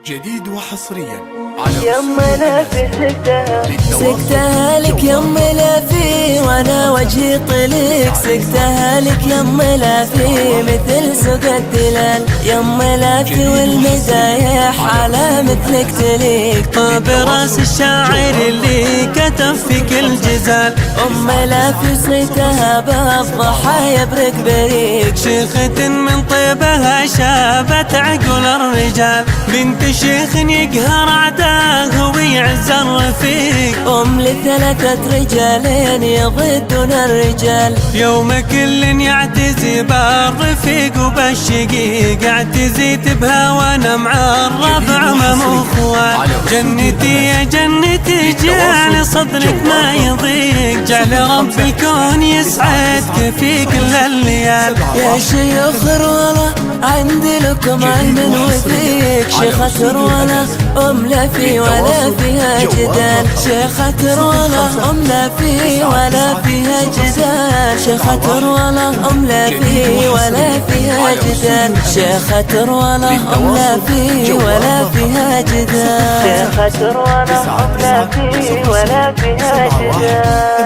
جديد وحصريا على يما لافي سكتها لك يما لافي وانا وجهي طليق، سكتها لك يما لافي مثل سوق الدلال، يما لافي والمزايح على مثلك تليق، براس الشاعر اللي كتب في كل جزال، لافي صيتها بالضحى يبرك بريق، شيخة من طيبها شابت عقل الرجال، بنت شيخ يقهر عداه ويعز الرفيق، لثلاثة رجالين يضدون الرجال، يوم كل يعتزي بالرفيق وبالشقيق، اعتزيت بها وانا مع الربع ممخوال، جنتي يا جنتي جعل صدرك ما يضيق، جعل رب الكون يسعدك في كل الليال، يا شيوخ رولا عندي لكم علم وفيك، شيخة رولا لا في ولا فيها جدال، شيخة رولا لا في ولا فيها جدال، شيخة رولا لا في ولا فيها جدال، شيخة رولا لا في ولا فيها جدال، شيخة رولا لا في ولا فيها جدال.